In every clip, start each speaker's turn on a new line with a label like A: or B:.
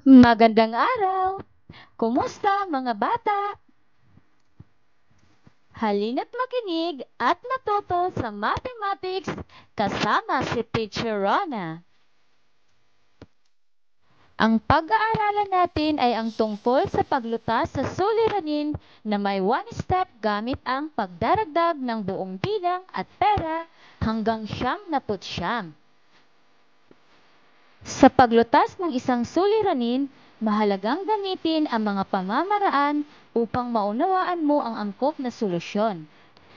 A: Magandang araw! Kumusta mga bata? Halina't makinig at matuto sa mathematics kasama si Teacher Rona. Ang pag-aaralan natin ay ang tungkol sa paglutas sa suliranin na may one step gamit ang pagdaragdag ng buong bilang at pera hanggang 99. Sa paglutas ng isang suliranin, mahalagang gamitin ang mga pamamaraan upang maunawaan mo ang angkop na solusyon.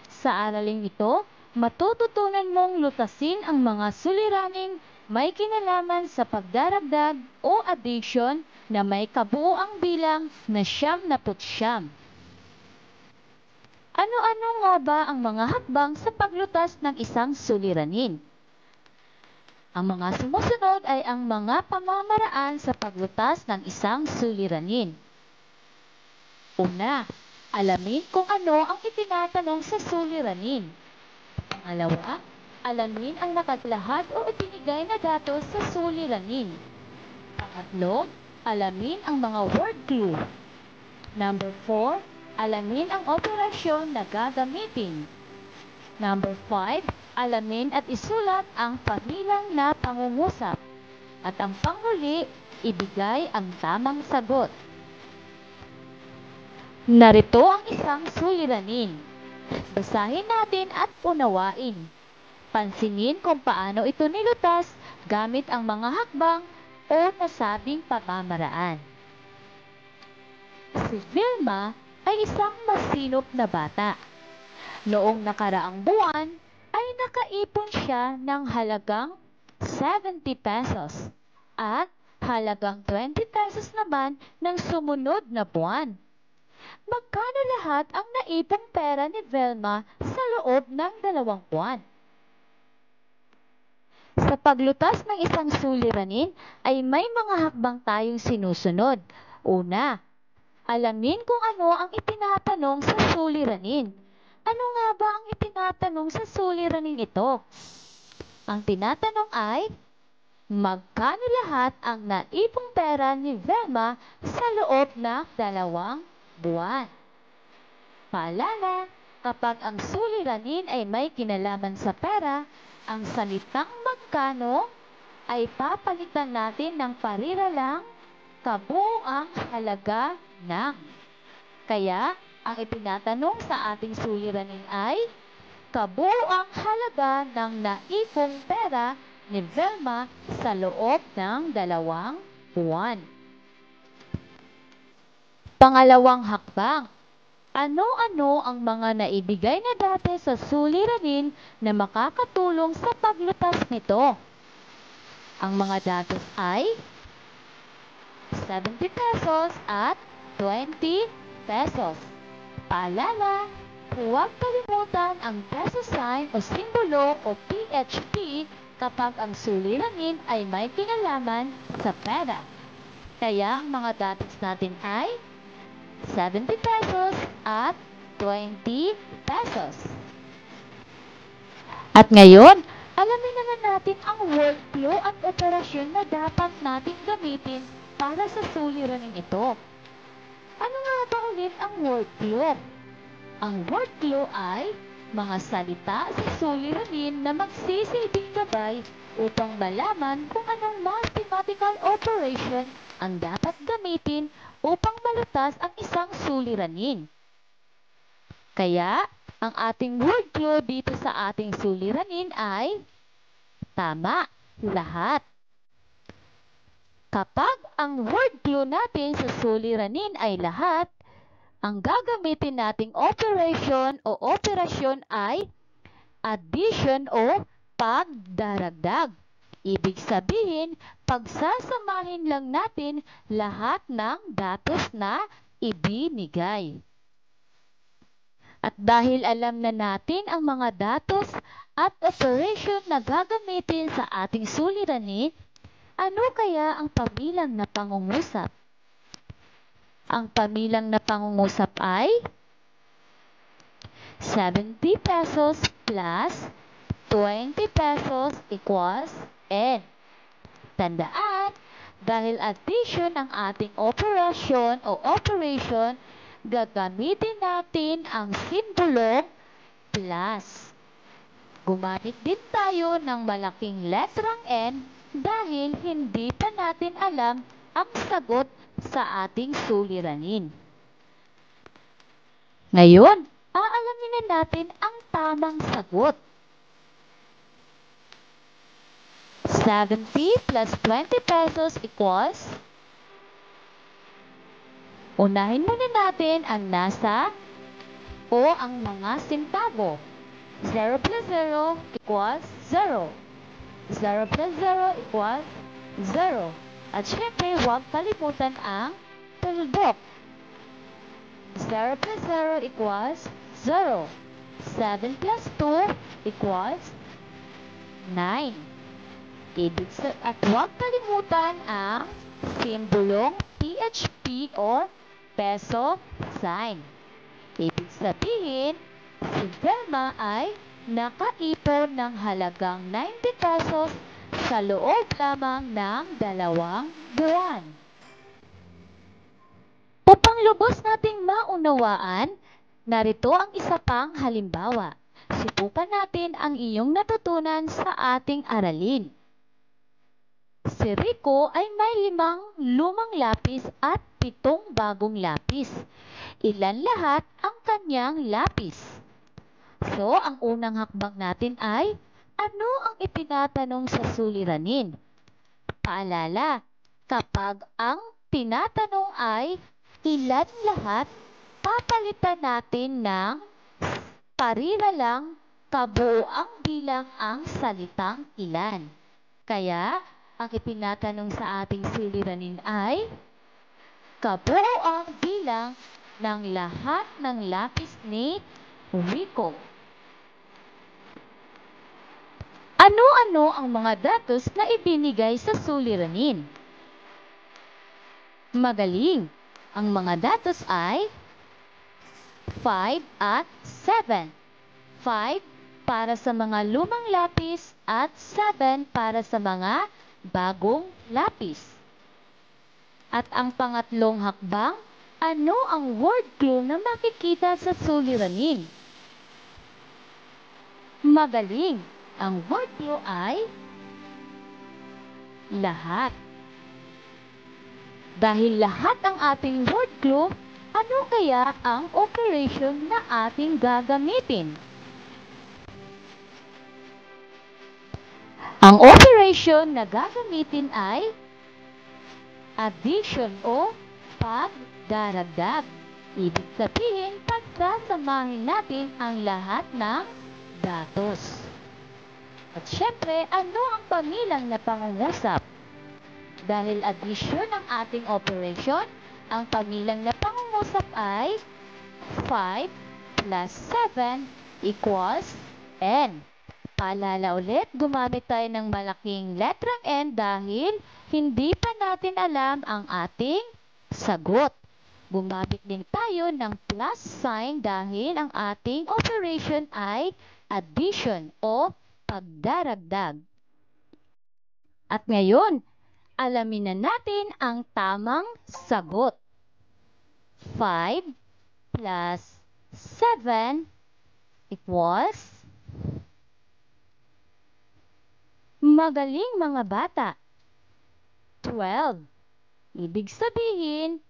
A: Sa araling ito, matututunan mong lutasin ang mga suliraning may kinalaman sa pagdaragdag o addition na may kabuuang bilang na 99. Ano-ano nga ba ang mga hakbang sa paglutas ng isang suliranin? Ang mga sumusunod ay ang mga pamamaraan sa paglutas ng isang suliranin. Una, alamin kung ano ang itinatanong sa suliranin. Pangalawa, alamin ang nakaglahad o ibinigay na datos sa suliranin. Pangatlo, alamin ang mga word clue. Number 4, alamin ang operasyon na gagamitin. Number 5, alamin at isulat ang pamilang na pangungusap. At ang panghuli, ibigay ang tamang sagot. Narito ang isang suliranin. Basahin natin at unawain. Pansinin kung paano ito nilutas gamit ang mga hakbang o nasabing pamamaraan. Si Vilma ay isang masinop na bata. Noong nakaraang buwan ay nakaipon siya ng halagang 70 pesos at halagang 20 pesos naman ng sumunod na buwan. Magkano lahat ang naipong pera ni Velma sa loob ng 2 buwan? Sa paglutas ng isang suliranin ay may mga hakbang tayong sinusunod. Una, alamin kung ano ang itinatanong sa suliranin. Ano nga ba ang itinatanong sa suliranin ito? Ang tinatanong ay, magkano lahat ang naipong pera ni Velma sa loob ng 2 buwan? Paalala, kapag ang suliranin ay may kinalaman sa pera, ang salitang magkano ay papalitan natin ng pariralang kabuuang halaga ng. Kaya, ang itinatanong sa ating suliranin ay kabuuang halaga ng naipong pera ni Velma sa loob ng 2 buwan. Pangalawang hakbang. Ano-ano ang mga naibigay na dati sa suliranin na makakatulong sa paglutas nito? Ang mga datos ay 70 pesos at 20 pesos. Paalala, huwag kalimutan ang peso sign o simbolo o PHP kapag ang suliranin ay may kinalaman sa pera. Kaya ang mga datos natin ay 70 pesos at 20 pesos. At ngayon, alamin naman natin ang workflow at operasyon na dapat natin gamitin para sa suliranin ito. Ano nga ba ulit ang workflow? Ang workflow ay mga salita sa suliranin na magsisilbing gabay upang malaman kung anong mathematical operation ang dapat gamitin upang malutas ang isang suliranin. Kaya, ang ating word clue dito sa ating suliranin ay tama, lahat. Kapag ang word clue natin sa suliranin ay lahat, ang gagamitin nating operation o operasyon ay addition o pagdaragdag. Ibig sabihin, pagsasamahin lang natin lahat ng datos na ibinigay. At dahil alam na natin ang mga datos at operation na gagamitin sa ating suliranin, ano kaya ang pamilang na pangungusap? Ang pamilang na pangungusap ay 70 pesos plus 20 pesos equals N. Tandaan, Dahil addition ang ating operation o operation, gagamitin natin ang simbolong plus. Gumamit din tayo ng malaking letrang N dahil hindi pa natin alam ang sagot sa ating suliranin. Ngayon, aalamin na natin ang tamang sagot. 70 plus 20 pesos equals, unahin muna natin ang nasa o ang mga sentabo. 0 plus 0 equals 0. 0 plus 0 equals 0. At syempre, huwag kalimutan ang tuldok. 0 plus 0 equals 0. 7 plus 2 equals 9. At huwag kalimutan ang simbolong PHP or peso sign. Ibig sabihin, si Velma ay nakaipon ng halagang 90 pesos sa loob lamang ng 2 buwan. Upang lubos nating maunawaan, narito ang isa pang halimbawa. Sipukan natin ang iyong natutunan sa ating aralin. Si Rico ay may 5 lumang lapis at 7 bagong lapis. Ilan lahat ang kanyang lapis? So, ang unang hakbang natin ay, ano ang itinatanong sa suliranin? Paalala, kapag ang tinatanong ay ilan lahat, papalitan natin ng pariralang kabuoang bilang ang salitang ilan. Kaya, ang itinatanong sa ating suliranin ay kabuoang bilang ng lahat ng lapis ni Rico. Ano-ano ang mga datos na ibinigay sa suliranin? Magaling! Ang mga datos ay 5 at 7. 5 para sa mga lumang lapis at 7 para sa mga bagong lapis. At ang pangatlong hakbang, ano ang word clue na makikita sa suliranin? Magaling! Ang word clue ay lahat. Dahil lahat ang ating word clue, ano kaya ang operation na ating gagamitin? Ang operation na gagamitin ay addition o pagdaragdag. Ibig sabihin, pagsasamahin natin ang lahat ng datos. At syempre, ano ang pamilang na pangungusap? Dahil addition ang ating operation, ang pamilang na pangungusap ay 5 plus 7 equals N. Paalala ulit, gumamit tayo ng malaking letrang N dahil hindi pa natin alam ang ating sagot. Gumamit din tayo ng plus sign dahil ang ating operation ay addition o pagdaragdag. At ngayon, alamin na natin ang tamang sagot. 5 plus 7 equals, magaling mga bata, 12. Ibig sabihin,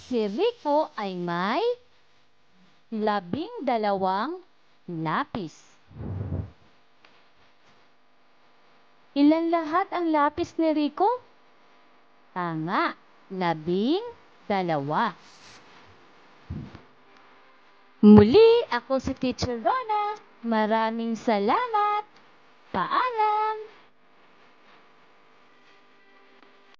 A: si Rico ay may 12 lapis. Ilan lahat ang lapis ni Rico? Tama, 12. Muli, ako si Teacher Rona. Maraming salamat. Paalam.